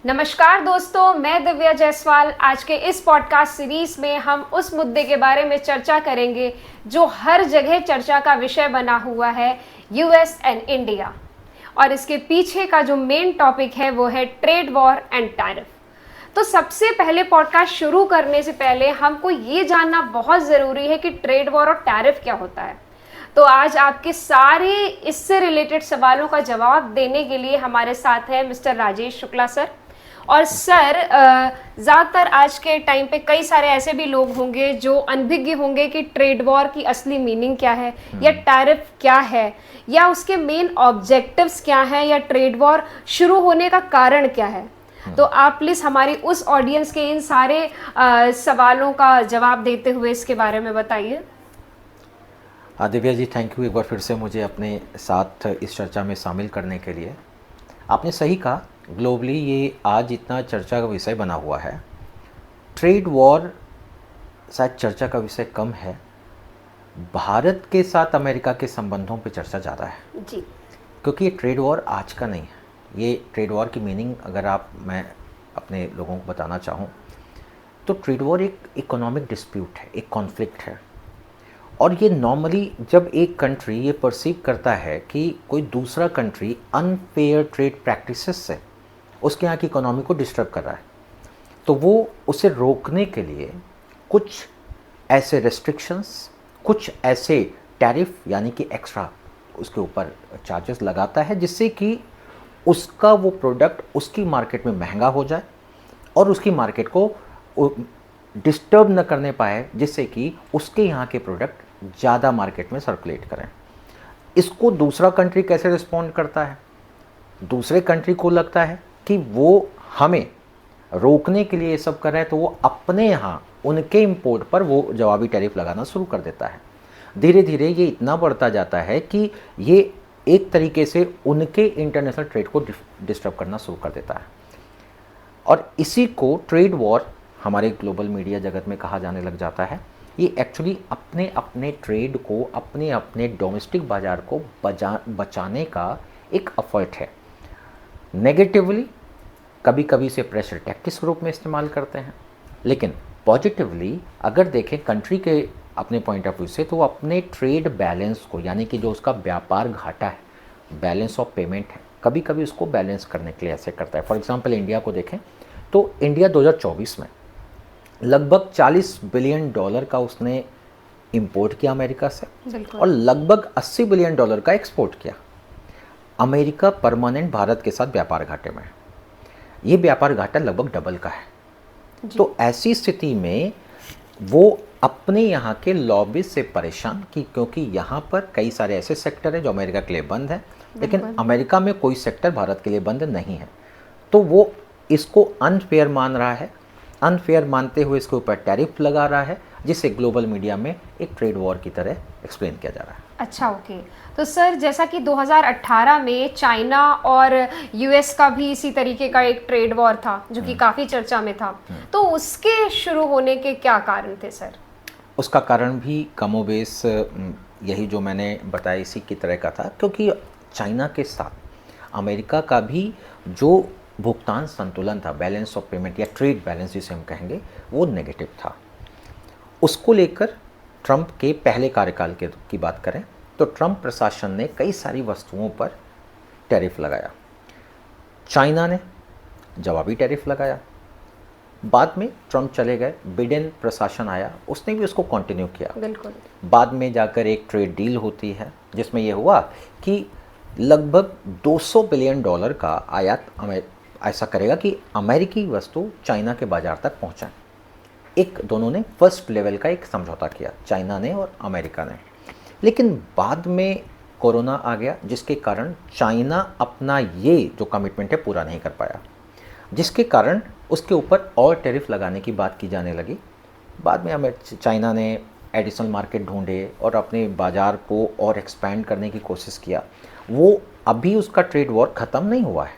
नमस्कार दोस्तों, मैं दिव्या जायसवाल। आज के इस पॉडकास्ट सीरीज में हम उस मुद्दे के बारे में चर्चा करेंगे जो हर जगह चर्चा का विषय बना हुआ है, यूएस एंड इंडिया। और इसके पीछे का जो मेन टॉपिक है वो है ट्रेड वॉर एंड टैरिफ। तो सबसे पहले पॉडकास्ट शुरू करने से पहले हमको ये जानना बहुत ज़रूरी है कि ट्रेड वॉर और टैरिफ क्या होता है। तो आज आपके सारे इससे रिलेटेड सवालों का जवाब देने के लिए हमारे साथ हैं मिस्टर राजेश शुक्ला सर। और सर, ज़्यादातर आज के टाइम पे कई सारे ऐसे भी लोग होंगे जो अनभिज्ञ होंगे कि ट्रेड वॉर की असली मीनिंग क्या है, या टैरिफ क्या है, या उसके मेन ऑब्जेक्टिव्स क्या हैं, या ट्रेड वॉर शुरू होने का कारण क्या है। तो आप प्लीज़ हमारी उस ऑडियंस के इन सारे सवालों का जवाब देते हुए इसके बारे में बताइए। दिव्या जी, थैंक यू एक बार फिर से मुझे अपने साथ इस चर्चा में शामिल करने के लिए। आपने सही कहा, ग्लोबली ये आज इतना चर्चा का विषय बना हुआ है। ट्रेड वॉर शायद चर्चा का विषय कम है, भारत के साथ अमेरिका के संबंधों पे चर्चा ज़्यादा है जी। क्योंकि ये ट्रेड वॉर आज का नहीं है। ये ट्रेड वॉर की मीनिंग अगर मैं अपने लोगों को बताना चाहूँ तो ट्रेड वॉर एक इकोनॉमिक डिस्प्यूट है, एक कॉन्फ्लिक्ट है। और ये नॉर्मली जब एक कंट्री ये परसीव करता है कि कोई दूसरा कंट्री अनफेयर ट्रेड प्रैक्टिसेस से उसके यहाँ की इकोनॉमी को डिस्टर्ब कर रहा है, तो वो उसे रोकने के लिए कुछ ऐसे रेस्ट्रिक्शंस, कुछ ऐसे टैरिफ यानी कि एक्स्ट्रा उसके ऊपर चार्जेस लगाता है, जिससे कि उसका वो प्रोडक्ट उसकी मार्केट में महंगा हो जाए और उसकी मार्केट को डिस्टर्ब न करने पाए, जिससे कि उसके यहाँ के प्रोडक्ट ज़्यादा मार्केट में सर्कुलेट करें। इसको दूसरा कंट्री कैसे रिस्पॉन्ड करता है? दूसरे कंट्री को लगता है कि वो हमें रोकने के लिए ये सब कर रहा है, तो वो अपने यहाँ उनके इंपोर्ट पर वो जवाबी टैरिफ लगाना शुरू कर देता है। धीरे धीरे ये इतना बढ़ता जाता है कि ये एक तरीके से उनके इंटरनेशनल ट्रेड को डिस्टर्ब करना शुरू कर देता है। और इसी को ट्रेड वॉर हमारे ग्लोबल मीडिया जगत में कहा जाने लग जाता है। ये एक्चुअली अपने अपने ट्रेड को, अपने अपने डोमेस्टिक बाज़ार को बचाने का एक एफर्ट है। नेगेटिवली कभी कभी इसे प्रेशर टैक्टिक्स के रूप में इस्तेमाल करते हैं, लेकिन पॉजिटिवली अगर देखें कंट्री के अपने पॉइंट ऑफ व्यू से, तो वो अपने ट्रेड बैलेंस को, यानी कि जो उसका व्यापार घाटा है, बैलेंस ऑफ पेमेंट है, कभी कभी उसको बैलेंस करने के लिए ऐसे करता है। फॉर एग्जांपल इंडिया को देखें तो इंडिया 2024 में लगभग $40 बिलियन का उसने इंपोर्ट किया अमेरिका से, और लगभग $80 बिलियन का एक्सपोर्ट किया। अमेरिका परमानेंट भारत के साथ व्यापार घाटे में है। ये व्यापार घाटा लगभग डबल का है। तो ऐसी स्थिति में वो अपने यहाँ के लॉबी से परेशान कि क्योंकि यहाँ पर कई सारे ऐसे सेक्टर हैं जो अमेरिका के लिए बंद है, लेकिन अमेरिका में कोई सेक्टर भारत के लिए बंद नहीं है। तो वो इसको अनफेयर मान रहा है, अनफेयर मानते हुए इसके ऊपर टैरिफ लगा रहा है, जिसे ग्लोबल मीडिया में एक ट्रेड वॉर की तरह एक्सप्लेन किया जा रहा है। अच्छा, ओके। तो सर, जैसा कि 2018 में चाइना और यूएस का भी इसी तरीके का एक ट्रेड वॉर था जो कि काफ़ी चर्चा में था, तो उसके शुरू होने के क्या कारण थे सर? उसका कारण भी कमोबेश यही जो मैंने बताया इसी की तरह का था, क्योंकि चाइना के साथ अमेरिका का भी जो भुगतान संतुलन था, बैलेंस ऑफ पेमेंट या ट्रेड बैलेंस जिसे हम कहेंगे, वो नेगेटिव था। उसको लेकर ट्रंप के पहले कार्यकाल की बात करें तो ट्रंप प्रशासन ने कई सारी वस्तुओं पर टैरिफ लगाया। चाइना ने जवाबी टैरिफ लगाया। बाद में ट्रंप चले गए, बिडेन प्रशासन आया, उसने भी उसको कंटिन्यू किया। बिल्कुल। बाद में जाकर एक ट्रेड डील होती है जिसमें यह हुआ कि लगभग $200 बिलियन का आयात ऐसा करेगा कि अमेरिकी वस्तु चाइना के बाज़ार तक पहुंचाएं। एक दोनों ने फर्स्ट लेवल का एक समझौता किया, चाइना ने और अमेरिका ने। लेकिन बाद में कोरोना आ गया, जिसके कारण चाइना अपना ये जो कमिटमेंट है पूरा नहीं कर पाया, जिसके कारण उसके ऊपर और टैरिफ लगाने की बात की जाने लगी। बाद में चाइना ने एडिशनल मार्केट ढूंढे और अपने बाज़ार को और एक्सपैंड करने की कोशिश किया। वो अभी उसका ट्रेड वॉर ख़त्म नहीं हुआ है,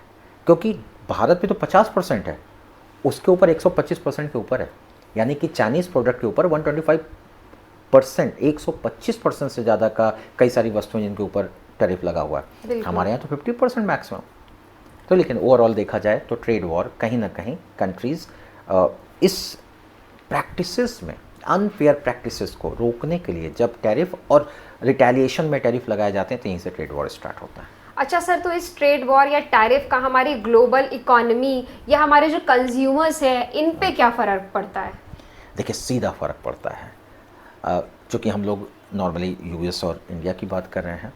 क्योंकि भारत में तो 50% है, उसके ऊपर 125% के ऊपर है, यानी कि चाइनीज़ प्रोडक्ट के ऊपर 125%, 125% से ज़्यादा का कई सारी वस्तुएं जिनके ऊपर टैरिफ लगा हुआ है। हमारे यहाँ तो 50% मैक्सिमम। तो लेकिन ओवरऑल देखा जाए तो ट्रेड वॉर कहीं ना कहीं कंट्रीज़ इस प्रैक्टिसेस में, अनफेयर प्रैक्टिसेस को रोकने के लिए जब टैरिफ और रिटेलिएशन में टैरिफ लगाए जाते हैं तो यहीं से ट्रेड वॉर स्टार्ट होता है। अच्छा सर, तो इस ट्रेड वॉर या टैरिफ का हमारी ग्लोबल इकोनॉमी या हमारे जो कंज्यूमर्स हैं इन पे क्या फ़र्क पड़ता है? देखिए, सीधा फ़र्क पड़ता है। चूँकि हम लोग नॉर्मली यूएस और इंडिया की बात कर रहे हैं,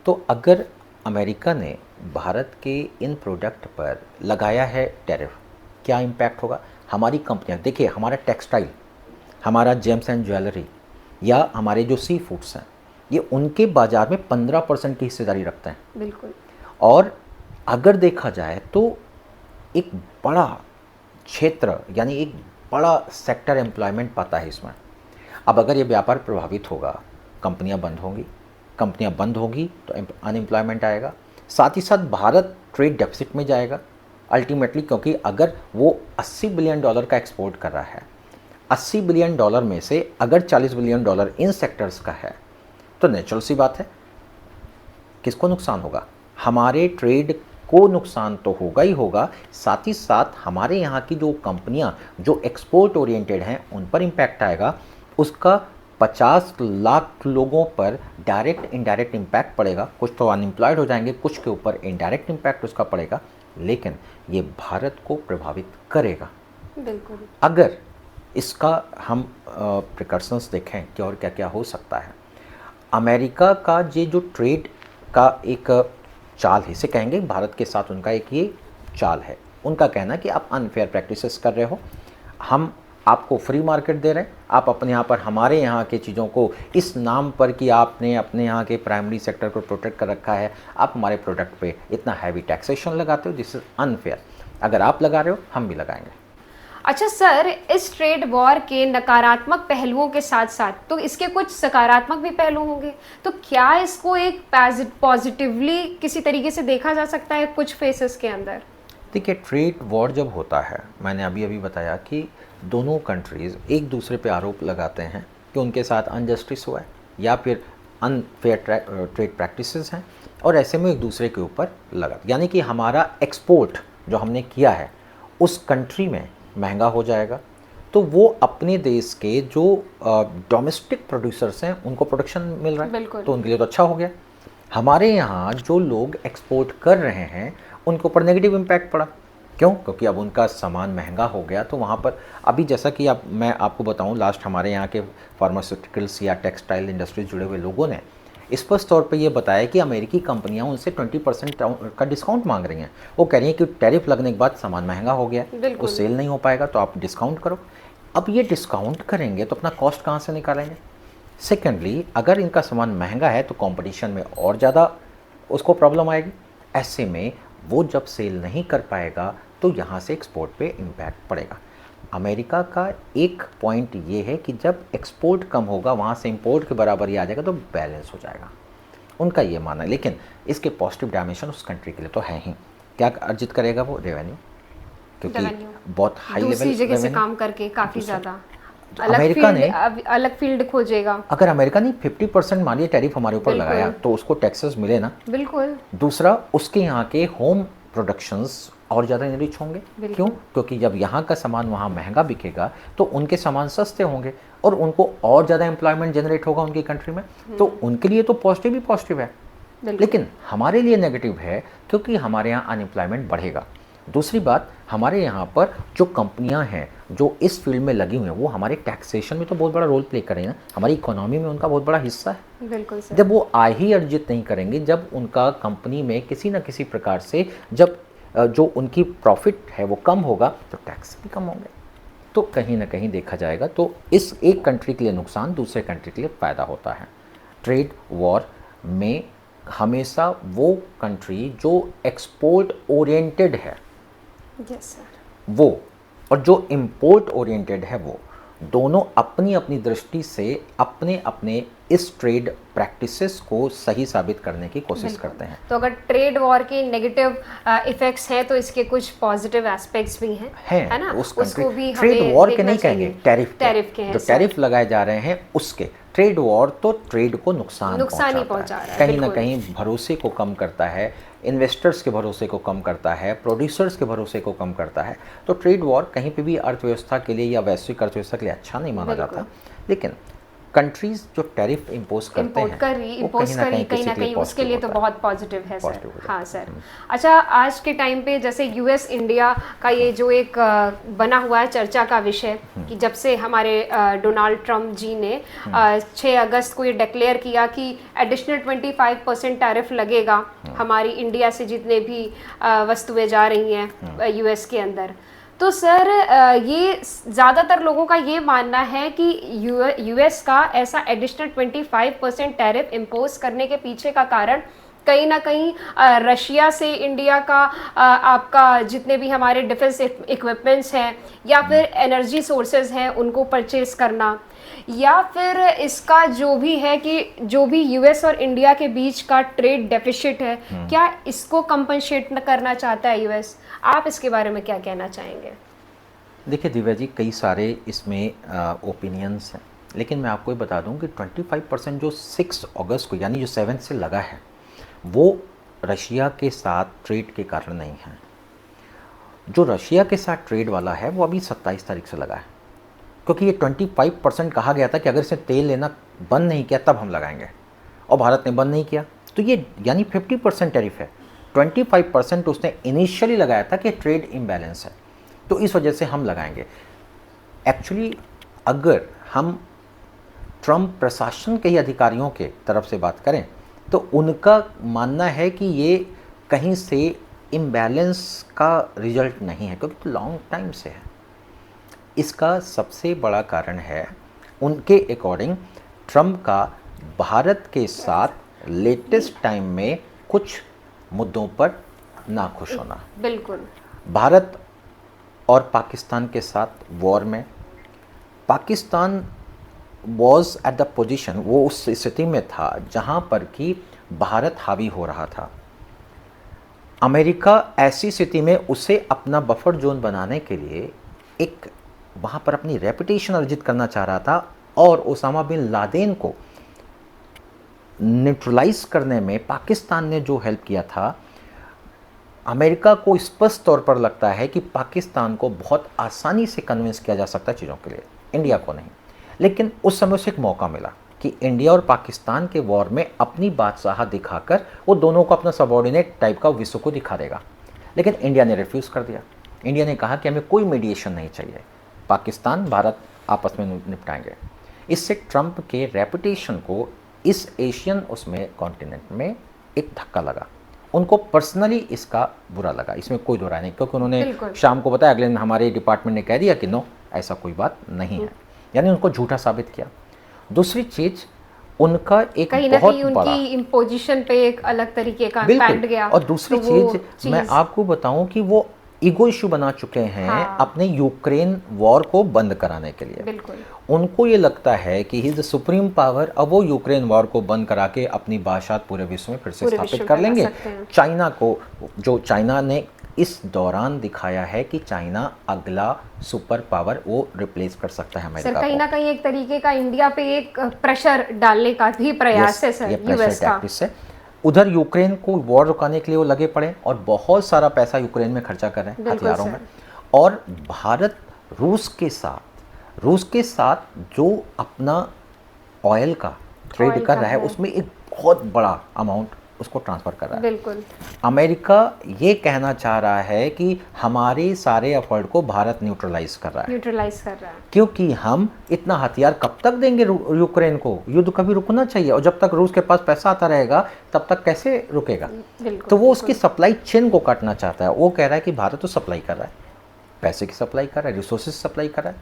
तो अगर अमेरिका ने भारत के इन प्रोडक्ट पर लगाया है टैरिफ, क्या इम्पैक्ट होगा? हमारी कंपनियां, देखिए हमारा टेक्सटाइल, हमारा जेम्स एंड ज्वेलरी या हमारे जो सी फूड्स हैं, ये उनके बाज़ार में 15% की हिस्सेदारी रखते हैं। बिल्कुल। और अगर देखा जाए तो एक बड़ा क्षेत्र यानी एक बड़ा सेक्टर एम्प्लॉयमेंट पाता है इसमें। अब अगर ये व्यापार प्रभावित होगा, कंपनियां बंद होगी तो अनएम्प्लॉयमेंट आएगा, साथ ही साथ भारत ट्रेड डेफिसिट में जाएगा अल्टीमेटली, क्योंकि अगर वो $80 बिलियन का एक्सपोर्ट कर रहा है, $80 बिलियन में से अगर $40 बिलियन इन सेक्टर्स का है तो नेचुरल सी बात है किसको नुकसान होगा? हमारे ट्रेड को नुकसान तो होगा ही होगा, साथ ही साथ हमारे यहाँ की जो कंपनियाँ जो एक्सपोर्ट ओरिएंटेड हैं उन पर इम्पैक्ट आएगा। उसका 50 लाख लोगों पर डायरेक्ट इनडायरेक्ट इम्पैक्ट पड़ेगा। कुछ तो अनएम्प्लॉयड हो जाएंगे, कुछ के ऊपर इनडायरेक्ट इम्पैक्ट उसका पड़ेगा, लेकिन ये भारत को प्रभावित करेगा। बिल्कुल। अगर इसका हम प्रिकॉशंस देखें कि और क्या क्या हो सकता है, अमेरिका का ये जो ट्रेड का एक चाल है, इसे कहेंगे भारत के साथ उनका एक ये चाल है। उनका कहना है कि आप अनफेयर प्रैक्टिसेस कर रहे हो, हम आपको फ्री मार्केट दे रहे हैं, आप अपने यहाँ पर हमारे यहाँ के चीज़ों को इस नाम पर कि आपने अपने यहाँ के प्राइमरी सेक्टर को प्रोटेक्ट कर रखा है, आप हमारे प्रोडक्ट पे इतना हैवी टैक्सेशन लगाते हो, दिस इज़ अनफेयर। अगर आप लगा रहे हो हम भी लगाएंगे। अच्छा सर, इस ट्रेड वॉर के नकारात्मक पहलुओं के साथ साथ तो इसके कुछ सकारात्मक भी पहलू होंगे, तो क्या इसको एक पॉजिटिवली किसी तरीके से देखा जा सकता है कुछ फेसेस के अंदर? देखिए, ट्रेड वॉर जब होता है, मैंने अभी बताया कि दोनों कंट्रीज़ एक दूसरे पे आरोप लगाते हैं कि उनके साथ अनजस्टिस हुआ है या फिर अनफेयर ट्रेड प्रैक्टिसेस हैं, और ऐसे में एक दूसरे के ऊपर लगा, यानी कि हमारा एक्सपोर्ट जो हमने किया है उस कंट्री में महंगा हो जाएगा, तो वो अपने देश के जो डोमेस्टिक प्रोड्यूसर्स हैं उनको प्रोडक्शन मिल रहा है, तो उनके लिए तो अच्छा हो गया। हमारे यहाँ जो लोग एक्सपोर्ट कर रहे हैं उनके ऊपर नेगेटिव इम्पैक्ट पड़ा। क्यों? क्योंकि अब उनका सामान महंगा हो गया, तो वहाँ पर अभी जैसा कि अब मैं आपको बताऊँ, लास्ट हमारे यहाँ के फार्मास्यूटिकल्स या टेक्सटाइल इंडस्ट्री जुड़े हुए लोगों ने स्पष्ट तौर पे ये बताया कि अमेरिकी कंपनियां उनसे 20% का डिस्काउंट मांग रही हैं। वो कह रही हैं कि टैरिफ लगने के बाद सामान महंगा हो गया, वो सेल नहीं हो पाएगा, तो आप डिस्काउंट करो। अब ये डिस्काउंट करेंगे तो अपना कॉस्ट कहाँ से निकालेंगे? सेकेंडली, अगर इनका सामान महंगा है तो कंपटीशन में और ज़्यादा उसको प्रॉब्लम आएगी। ऐसे में वो जब सेल नहीं कर पाएगा तो यहाँ से एक्सपोर्ट पे इम्पैक्ट पड़ेगा। अमेरिका का एक पॉइंट ये है कि जब एक्सपोर्ट कम होगा वहाँ से इंपोर्ट के बराबर ही आ जाएगा तो बैलेंस हो जाएगा, उनका ये मानना है। लेकिन इसके पॉजिटिव डायमेंशन उस कंट्री के लिए तो है ही। क्या अर्जित करेगा वो? रेवेन्यू, क्योंकि बहुत हाई लेवल जगह से काम करके काफ़ी ज़्यादा अमेरिका ने अलग फील्ड खोजेगा। अगर अमेरिका ने 50% मानिए टैरिफ हमारे ऊपर लगाया तो उसको टैक्सेस मिले ना। बिल्कुल। दूसरा, उसके यहाँ के होम प्रोडक्शंस और ज़्यादा इनरिच होंगे। क्यों? क्योंकि जब यहाँ का सामान वहाँ महंगा बिकेगा तो उनके सामान सस्ते होंगे और उनको और ज़्यादा एम्प्लॉयमेंट जनरेट होगा उनकी कंट्री में, तो उनके लिए तो पॉजिटिव ही पॉजिटिव है। लेकिन हमारे लिए नेगेटिव है क्योंकि हमारे यहाँ अनएम्प्लॉयमेंट बढ़ेगा। दूसरी बात, हमारे यहाँ पर जो कंपनियाँ हैं जो इस फील्ड में लगी हुई हैं वो हमारे टैक्सेशन में तो बहुत बड़ा रोल प्ले करें ना, हमारी इकोनॉमी में उनका बहुत बड़ा हिस्सा है। बिल्कुल सर। जब वो आय ही अर्जित नहीं करेंगे, जब उनका कंपनी में किसी न किसी प्रकार से जब जो उनकी प्रॉफिट है वो कम होगा तो टैक्स भी कम होंगे, तो कहीं ना कहीं देखा जाएगा तो इस एक कंट्री के लिए नुकसान दूसरे कंट्री के लिए फ़ायदा होता है। ट्रेड वॉर में हमेशा वो कंट्री जो एक्सपोर्ट ओरिएंटेड है वो और जो इंपोर्ट ओरिएंटेड है वो दोनों अपनी अपनी दृष्टि से अपने अपने इस ट्रेड प्रैक्टिसेस को सही साबित करने की कोशिश करते हैं। तो अगर ट्रेड वॉर के नेगेटिव इफेक्ट्स हैं तो इसके कुछ पॉजिटिव एस्पेक्ट्स भी हैं, है ना? उसको भी ट्रेड वॉर के नहीं कहेंगे, टैरिफ के हैं, जो टैरिफ लगाए जा रहे हैं उसके। ट्रेड वॉर तो ट्रेड को नुकसान ही पहुंचा रहा है, कहीं ना कहीं भरोसे को कम करता है, इन्वेस्टर्स के भरोसे को कम करता है, प्रोड्यूसर्स के भरोसे को कम करता है। तो ट्रेड वॉर कहीं पे भी अर्थव्यवस्था के लिए या वैश्विक अर्थव्यवस्था के लिए अच्छा नहीं माना जाता। लेकिन कंट्रीज जो टैरिफ इम्पोज करते हैं कहीं ना कहीं उसके लिए तो बहुत पॉजिटिव है सर। हाँ सर। अच्छा, आज के टाइम पे जैसे यूएस इंडिया का ये जो एक बना हुआ है चर्चा का विषय कि जब से हमारे डोनाल्ड ट्रंप जी ने 6 अगस्त को ये डिक्लेयर किया कि एडिशनल 25% टैरिफ लगेगा हमारी इंडिया से जितने भी वस्तुएं जा रही हैं यूएस के अंदर। तो सर ये ज़्यादातर लोगों का ये मानना है कि यूएस का ऐसा एडिशनल 25% टैरिफ इम्पोज करने के पीछे का कारण कहीं ना कहीं रशिया से इंडिया का आपका जितने भी हमारे डिफेंस इक्विपमेंट्स हैं या फिर एनर्जी सोर्सेज हैं उनको परचेज करना, या फिर इसका जो भी है कि जो भी यूएस और इंडिया के बीच का ट्रेड डेफिसिट है क्या इसको कंपनसेट करना चाहता है यूएस? आप इसके बारे में क्या कहना चाहेंगे? देखिए दिव्या जी, कई सारे इसमें ओपिनियंस हैं, लेकिन मैं आपको ये बता दूं कि 25% जो 6 अगस्त को यानी जो 7 से लगा है वो रशिया के साथ ट्रेड के कारण नहीं है। जो रशिया के साथ ट्रेड वाला है वो अभी 27 तारीख से लगा है, क्योंकि ये 25% कहा गया था कि अगर इसने तेल लेना बंद नहीं किया तब हम लगाएंगे, और भारत ने बंद नहीं किया, तो ये यानी 50% टैरिफ है। 25% उसने इनिशियली लगाया था कि ट्रेड इम्बैलेंस है, तो इस वजह से हम लगाएंगे। एक्चुअली अगर हम ट्रंप प्रशासन के ही अधिकारियों के तरफ से बात करें तो उनका मानना है कि ये कहीं से इम्बैलेंस का रिजल्ट नहीं है, क्योंकि लॉन्ग टाइम से है। इसका सबसे बड़ा कारण है उनके अकॉर्डिंग ट्रंप का भारत के साथ लेटेस्ट टाइम में कुछ मुद्दों पर नाखुश होना। बिल्कुल। भारत और पाकिस्तान के साथ वॉर में Pakistan was at the position, वो उस स्थिति में था जहाँ पर कि भारत हावी हो रहा था। अमेरिका ऐसी स्थिति में उसे अपना बफर जोन बनाने के लिए एक वहाँ पर अपनी रेपुटेशन अर्जित करना चाह रहा था, और ओसामा बिन लादेन को न्यूट्रलाइज करने में पाकिस्तान ने जो हेल्प किया था, अमेरिका को स्पष्ट तौर पर लगता है कि पाकिस्तान को बहुत आसानी से कन्विंस किया जा सकता है चीज़ों के लिए, इंडिया को नहीं। लेकिन उस समय उसे एक मौका मिला कि इंडिया और पाकिस्तान के वॉर में अपनी बादशाह दिखाकर वो दोनों को अपना सबॉर्डिनेट टाइप का विश्व को दिखा देगा। लेकिन इंडिया ने रिफ्यूज़ कर दिया। इंडिया ने कहा कि हमें कोई मीडिएशन नहीं चाहिए, पाकिस्तान भारत आपस में निपटाएंगे। इससे ट्रंप के रेपुटेशन को इस एशियन उसमें कॉन्टिनेंट में एक धक्का लगा। उनको पर्सनली इसका बुरा लगा, इसमें कोई दो राय नहीं, क्योंकि उन्होंने शाम को बताया, अगले दिन हमारे डिपार्टमेंट ने कह दिया कि नो, ऐसा कोई बात नहीं है, यानी उनको झूठा साबित किया। दूसरी चीज़, उनका एक बहुत बड़ा उनकी इम्पोजिशन पे एक अलग तरीके का इम्पैक्ट गया। और दूसरी चीज़ मैं आपको बताऊं कि वो ईगो इशू बना चुके हैं अपने यूक्रेन वॉर को बंद कराने के लिए। बिल्कुल। उनको ये लगता है कि he is the supreme power, अब वो यूक्रेन वॉर को बंद करा के अपनी बादशाह पूरे विश्व में फिर से स्थापित कर लेंगे। चाइना को, जो चाइना ने इस दौरान दिखाया है कि चाइना अगला सुपर पावर वो रिप्लेस कर सकता है अमेरिका को। कहीं ना कहीं एक तरीके का इंडिया पे एक प्रेशर डालने का भी प्रयास है सर, यूएस का। उधर यूक्रेन को वॉर रुकाने के लिए वो लगे पड़े और बहुत सारा पैसा यूक्रेन में खर्चा कर रहे हैं हथियारों में। और भारत रूस के साथ जो अपना ऑयल का ट्रेड कर रहा है उसमें एक बहुत बड़ा अमाउंट उसको ट्रांसफर कर रहा है। बिल्कुल। अमेरिका ये कहना चाह रहा है कि हमारे सारे एफर्ट को भारत न्यूट्रलाइज कर रहा है, क्योंकि हम इतना हथियार कब तक देंगे यूक्रेन को? युद्ध कभी रुकना चाहिए, और जब तक रूस के पास पैसा आता रहेगा तब तक कैसे रुकेगा? तो वो उसकी सप्लाई चेन को काटना चाहता है। वो कह रहा है कि भारत तो सप्लाई कर रहा है, पैसे की सप्लाई कर रहा है, रिसोर्सेज सप्लाई कर रहा है।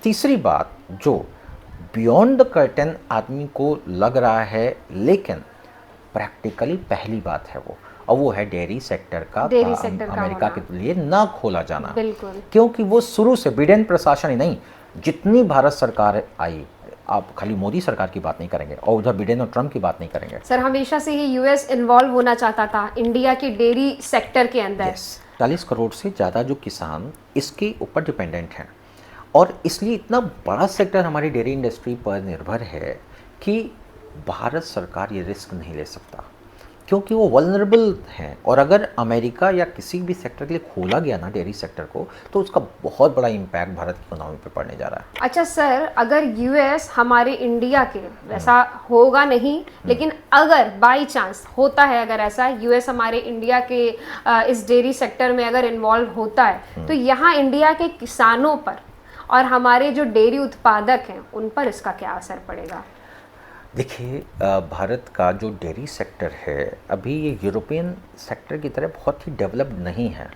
तीसरी बात जो बियॉन्ड द कर्टन आदमी को लग रहा है, लेकिन प्रैक्टिकली पहली बात है वो, और वो है डेयरी सेक्टर का अमेरिका के लिए ना खोला जाना। बिल्कुल। क्योंकि वो शुरू से बिडेन प्रशासन ही नहीं, जितनी भारत सरकार आई आप खाली मोदी सरकार की बात नहीं करेंगे और उधर बिडेन और ट्रम्प की बात नहीं करेंगे। सर हमेशा से ही यूएस इन्वॉल्व होना चाहता था इंडिया की डेयरी सेक्टर के अंदर। 40 करोड़ से ज़्यादा जो किसान इसके ऊपर डिपेंडेंट हैं और इसलिए इतना बड़ा सेक्टर हमारी डेयरी इंडस्ट्री पर निर्भर है कि भारत सरकार ये रिस्क नहीं ले सकता क्योंकि वो वल्नरेबल हैं। और अगर अमेरिका या किसी भी सेक्टर के लिए खोला गया ना डेयरी सेक्टर को, तो उसका बहुत बड़ा इम्पैक्ट भारत की इकोनॉमी पे पड़ने जा रहा है। अच्छा सर, अगर यूएस हमारे इंडिया के, वैसा होगा नहीं लेकिन अगर बाई चांस होता है, अगर ऐसा यूएस हमारे इंडिया के इस डेयरी सेक्टर में अगर इन्वॉल्व होता है तो यहाँ इंडिया के किसानों पर और हमारे जो डेयरी उत्पादक हैं उन पर इसका क्या असर पड़ेगा? देखिए, भारत का जो डेयरी सेक्टर है अभी ये यूरोपियन सेक्टर की तरह बहुत ही डेवलप्ड नहीं है।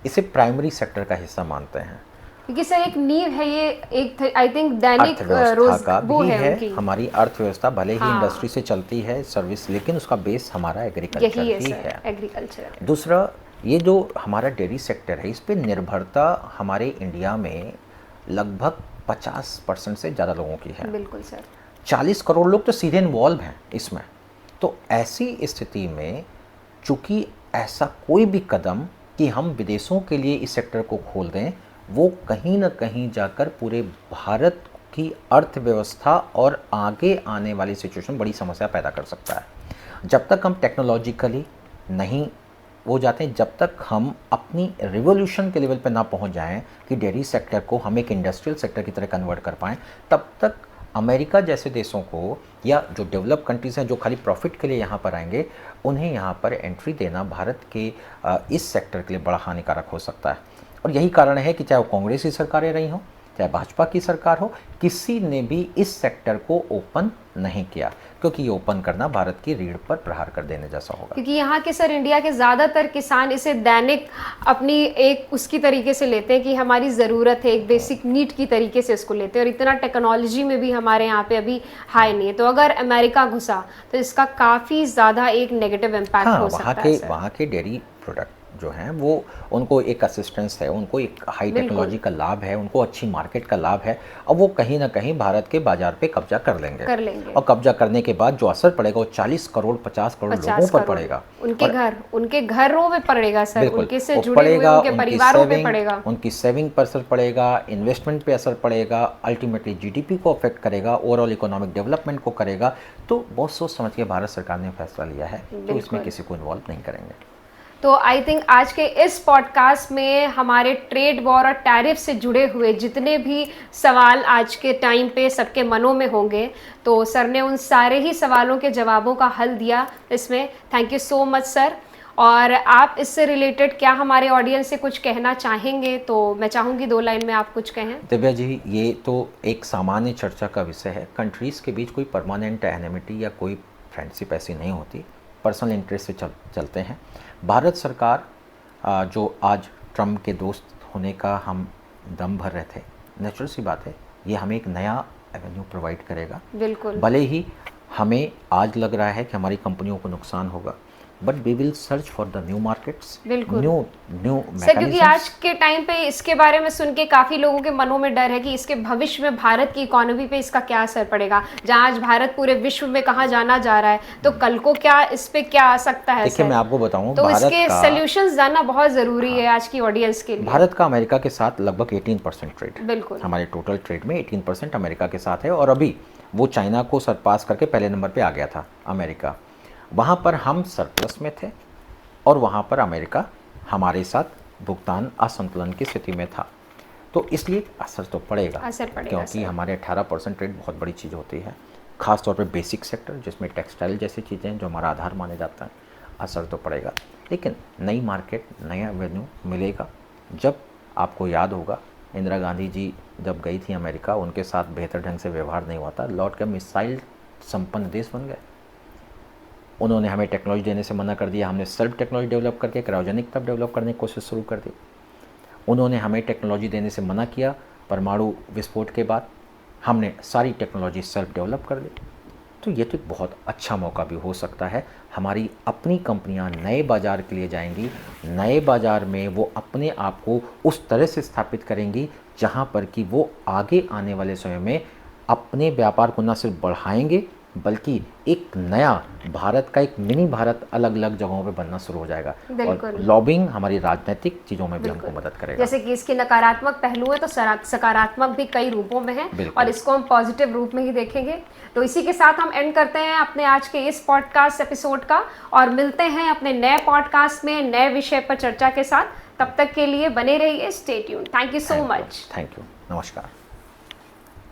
इसे प्राइमरी सेक्टर का हिस्सा मानते हैं क्योंकि सर एक नींव है ये, एक आई थिंक दैनिक रोज का वो भी है है। हमारी अर्थव्यवस्था भले ही इंडस्ट्री से चलती है सर्विस, लेकिन उसका बेस हमारा एग्रीकल्चर ही है। एग्रीकल्चर। दूसरा, ये जो हमारा डेयरी सेक्टर है इस पर निर्भरता हमारे इंडिया में लगभग 50% से ज़्यादा लोगों की है। बिल्कुल सर। 40 करोड़ लोग तो सीधे इन्वॉल्व हैं इसमें। तो ऐसी स्थिति में चूंकि ऐसा कोई भी कदम कि हम विदेशों के लिए इस सेक्टर को खोल दें, वो कहीं ना कहीं जाकर पूरे भारत की अर्थव्यवस्था और आगे आने वाली सिचुएशन बड़ी समस्या पैदा कर सकता है। जब तक हम टेक्नोलॉजिकली नहीं वो जाते हैं, जब तक हम अपनी रिवोल्यूशन के लेवल पर ना पहुंच जाएं कि डेयरी सेक्टर को हम एक इंडस्ट्रियल सेक्टर की तरह कन्वर्ट कर पाएँ, तब तक अमेरिका जैसे देशों को या जो डेवलप कंट्रीज़ हैं जो खाली प्रॉफिट के लिए यहाँ पर आएंगे, उन्हें यहाँ पर एंट्री देना भारत के इस सेक्टर के लिए बड़ा हानिकारक हो सकता है। और यही कारण है कि चाहे वो कांग्रेस की सरकारें रही हों, चाहे भाजपा की सरकार हो, किसी ने भी इस सेक्टर को ओपन नहीं किया, क्योंकि ये ओपन करना भारत की रीढ़ पर प्रहार कर देने जैसा होगा। क्योंकि यहाँ के सर इंडिया के ज़्यादातर किसान इसे दैनिक अपनी एक उसकी तरीके से लेते हैं कि हमारी ज़रूरत है, एक बेसिक नीड की तरीके से इसको लेते हैं, और इतना टेक्नोलॉजी में भी हमारे यहाँ पे अभी हाई नहीं है। तो अगर अमेरिका घुसा तो इसका काफ़ी ज़्यादा एक नेगेटिव इम्पैक्ट हो सकता है। वहाँ के डेयरी प्रोडक्ट जो हैं वो उनको एक असिस्टेंस है, उनको एक हाई टेक्नोलॉजी का लाभ है, उनको अच्छी मार्केट का लाभ है, और वो कहीं ना कहीं भारत के बाजार पे कब्जा कर लेंगे। और कब्जा करने के बाद जो असर पड़ेगा वो 40 करोड़ 50 करोड़ लोगों पर पड़ेगा। उनके घरों में पड़ेगा सर, उनके से जुड़े हुए उनके परिवारों पे पड़ेगा, उनकी सेविंग पर असर पड़ेगा, इन्वेस्टमेंट पे असर पड़ेगा, अल्टीमेटली जीडीपी को अफेक्ट करेगा, ओवरऑल इकोनॉमिक डेवलपमेंट को करेगा। तो बहुत सोच समझ के भारत सरकार ने फैसला लिया है, तो इसमें किसी को इन्वॉल्व नहीं करेंगे। तो आई थिंक आज के इस पॉडकास्ट में हमारे ट्रेड वॉर और टैरिफ से जुड़े हुए जितने भी सवाल आज के टाइम पे सबके मनों में होंगे, तो सर ने उन सारे ही सवालों के जवाबों का हल दिया इसमें। Thank you so much sir. और आप इससे रिलेटेड क्या हमारे ऑडियंस से कुछ कहना चाहेंगे? तो मैं चाहूँगी 2 लाइन में आप कुछ कहें। दिव्या जी, ये तो एक सामान्य चर्चा का विषय है। कंट्रीज़ के बीच कोई परमानेंट एनिमिटी या कोई फ्रेंडशिप ऐसी नहीं होती, पर्सनल इंटरेस्ट से चलते हैं। भारत सरकार जो आज ट्रम्प के दोस्त होने का हम दम भर रहे थे, नेचुरल सी बात है, ये हमें एक नया एवेन्यू प्रोवाइड करेगा। बिल्कुल। भले ही हमें आज लग रहा है कि हमारी कंपनियों को नुकसान होगा, but we will search for the new markets, new sir, क्योंकि आज के टाइम पे इसके बारे में सुन के काफ़ी लोगों के मनों में डर है कि इसके भविष्य में भारत की इकोनॉमी पे इसका क्या असर पड़ेगा। जहां आज भारत पूरे विश्व में कहाँ जाना जा रहा है, तो कल को क्या इस पे क्या आ सकता है? देखिए, मैं आपको बताऊं, तो इसके सॉल्यूशंस जानना बहुत ज़रूरी है आज की ऑडियंस के लिए। भारत का अमेरिका के साथ लगभग 18% ट्रेड, बिल्कुल, हमारे टोटल ट्रेड में 18% अमेरिका के साथ है, और अभी वो चाइना को सरपास करके पहले नंबर पे आ गया था अमेरिका। वहाँ पर हम सरप्लस में थे और वहाँ पर अमेरिका हमारे साथ भुगतान असंतुलन की स्थिति में था। तो इसलिए असर तो पड़ेगा, क्योंकि हमारे 18% ट्रेड बहुत बड़ी चीज़ होती है, ख़ास तौर पे बेसिक सेक्टर जिसमें टेक्सटाइल जैसी चीज़ें हैं जो हमारा आधार माने जाता है। असर तो पड़ेगा, लेकिन नई मार्केट, नया एवेन्यू मिलेगा। जब आपको याद होगा, इंदिरा गांधी जी जब गई थी अमेरिका, उनके साथ बेहतर ढंग से व्यवहार नहीं हुआ था, लौट कर मिसाइल संपन्न देश बन गए। उन्होंने हमें टेक्नोलॉजी देने से मना कर दिया, हमने सेल्फ टेक्नोलॉजी डेवलप करके क्रायोजेनिक तब डेवलप करने की कोशिश शुरू कर दी। उन्होंने हमें टेक्नोलॉजी देने से मना किया, परमाणु विस्फोट के बाद हमने सारी टेक्नोलॉजी सेल्फ डेवलप कर दी। तो ये तो एक बहुत अच्छा मौका भी हो सकता है। हमारी अपनी कंपनियां नए बाज़ार के लिए जाएंगी, नए बाज़ार में वो अपने आप को उस तरह से स्थापित करेंगी जहां पर कि वो आगे आने वाले समय में अपने व्यापार को न सिर्फ बढ़ाएंगे बल्कि एक नया भारत का एक मिनी भारत अलग अलग जगहों पे बनना शुरू हो जाएगा। और लॉबिंग हमारी राजनीतिक चीज़ों में भी हमको मदद करेगा। जैसे कि इसके नकारात्मक पहलू है तो सकारात्मक भी कई रूपों में है और इसको हम पॉजिटिव रूप में ही देखेंगे। तो इसी के साथ हम एंड करते हैं अपने आज के इस पॉडकास्ट एपिसोड का और मिलते हैं अपने नए पॉडकास्ट में नए विषय पर चर्चा के साथ। तब तक के लिए बने रहिए, stay tuned. Thank you so much. Thank you, नमस्कार।